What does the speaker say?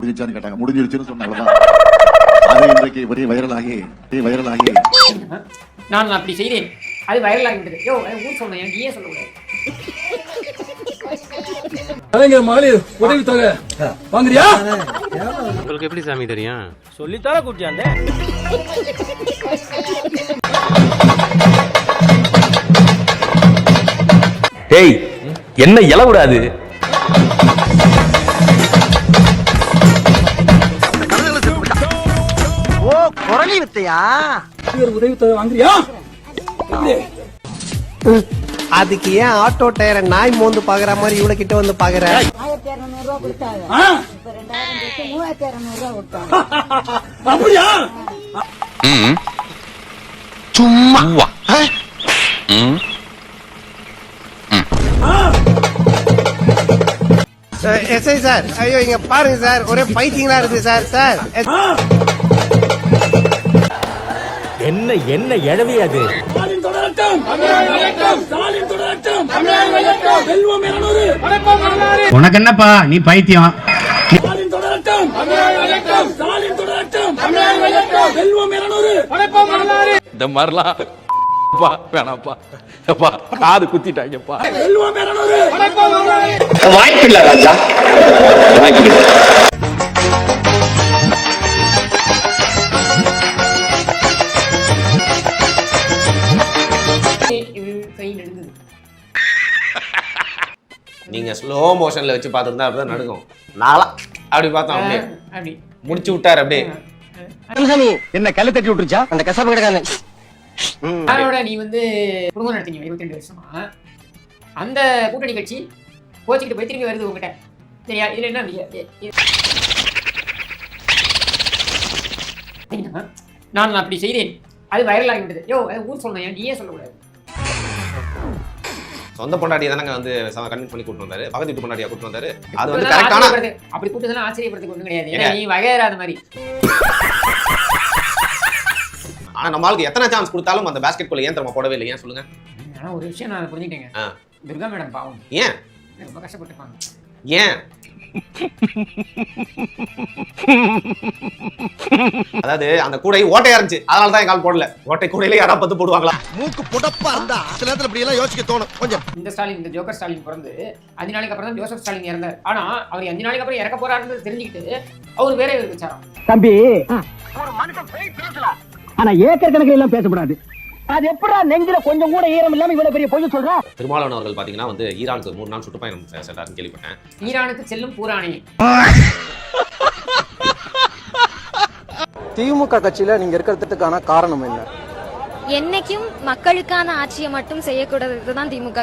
முடிஞ்சிச்சான்னு கேட்டாங்க. முடிஞ்சிருச்சுன்னு சொன்னாங்கதான். அது இன்றைக்கு ஒரே வைரலாகி நான் அப்படி செய்தேன், அது வைரலாகி விட்டது. யோ ஊர் சொன்னேன், எனக்கு ஏன் சொல்லக்கூடாது? கலைஞர் மகளிர் உதவித்தொகை வாங்குறியா? உங்களுக்கு எப்படி சாமி தெரியும்? சொல்லித்தார கூட்டியாண்டே. டேய் என்ன இல விடாது. ஓ குரலி வித்தையா? உதவித்தொகை வாங்குறியா? அதுக்கு ஏன் ஆட்டோ டயரை நாய் மோந்து பாக்குற மாதிரி இவ்வளவு கிட்ட வந்து பாக்குற? 1200 ரூபா கொடுத்தாங்க. இப்ப 2200 ரூபா கொடுத்தாங்க. அப்படியா? சும்மா எஸ்ஐ சார், ஐயோ இங்க பாருங்க சார், ஒரே பைத்தியங்களா இருக்கு சார். சார் என்ன என்ன எழவி அது? உனக்கு என்னப்பா, நீ பைத்தியம். இந்த மாதிரிலாம் வேணாப்பா, காது குத்திட்டாங்கப்பா. வாய்ப்பில்ல ராஜா, வாய்ப்பில்லை. நீங்க ஸ்லோ மோஷன்ல வச்சு பார்த்துருந்தா அப்படிதான் நடக்கும். நாளா அப்படி பார்த்தோம், அப்படியே அப்படி முடிச்சு விட்டாரு. அப்படியே என்ன கல்ல தட்டி விட்டுருச்சா அந்த கசாப்பு கிடக்காங்க. யாரோட நீ வந்து குடும்பம் நடத்தீங்க 22 வருஷமா, அந்த கூட்டணி கட்சி கோச்சிக்கிட்டு போய் திரும்பி வருது உங்ககிட்ட, சரியா? இதுல என்ன நான் அப்படி செய்தேன், அது வைரலாகி விட்டது. யோ ஊர் சொன்னேன், எனக்கு ஏன் சொல்லக்கூடாது? சொந்த பொண்டாட்டியை தானங்க வந்து கன்வின்ஸ் பண்ணி கூட்டு வந்தாரு, பக்கத்து வீட்டு பொண்டாட்டியா கூட்டு வந்தாரு. அது வந்து கரெக்டான அப்படி கூட்டு ஆச்சரியப்படுறதுக்கு ஒண்ணும் கிடையாது. ஏன்னா நீ வகையறாத மாதிரி. ஆனா நம்ம ஆளுக்கு எத்தனை சான்ஸ் கொடுத்தாலும் அந்த பாஸ்கெட் பால் ஏன் தரமா போடவே இல்லை? ஏன் சொல்லுங்க. ஆனா ஒரு விஷயம் நான் புரிஞ்சுக்கிட்டேங்க, துர்கா மேடம் பாவம். ஏன் ரொம்ப கஷ்டப்பட்டுப்பாங்க. ஏன்? அதாவது அந்த கூடை ஓட்டையா இருந்துச்சு, அதனாலதான் என் கால் போடல. ஓட்டை கூடையில யாரா பத்து போடுவாங்களா? மூக்கு புடப்பா இருந்தா சில நேரத்துல இப்படி எல்லாம் யோசிக்க தோணும் கொஞ்சம். இந்த ஸ்டாலின், இந்த ஜோக்கர் ஸ்டாலின் பிறந்து 5 நாளைக்கு அப்புறம் தான் ஜோசப் ஸ்டாலின் இறந்தார். ஆனா அவர் 5 நாளைக்கு அப்புறம் இறக்க போறாருன்னு தெரிஞ்சுக்கிட்டு அவர் வேற வச்சாராம். தம்பி, ஒரு மனுஷன் போய் பேசலாம், ஆனா ஏக்கர் கணக்கில் எல்லாம் பேசக்கூடாது. அது எப்படா நெஞ்சில கொஞ்சம் கூட ஈரம் இல்லாம இவ்வளவு பெரிய பொய் சொல்றா? திருமாவளவன் அவர்கள் பாத்தீங்கன்னா வந்து ஈரானுக்கு 3 நாள் சுற்றுப்பயணம் சென்றாருன்னு கேள்விப்பட்டேன். ஈரானுக்கு செல்லும் பூரானே. திமுக கட்சியில நீங்க இருக்கிறதுக்கான காரணம் என்ன? என்னைக்கும் மக்களுக்கான ஆட்சியை மட்டும் செய்யக்கூடாதுதான் திமுக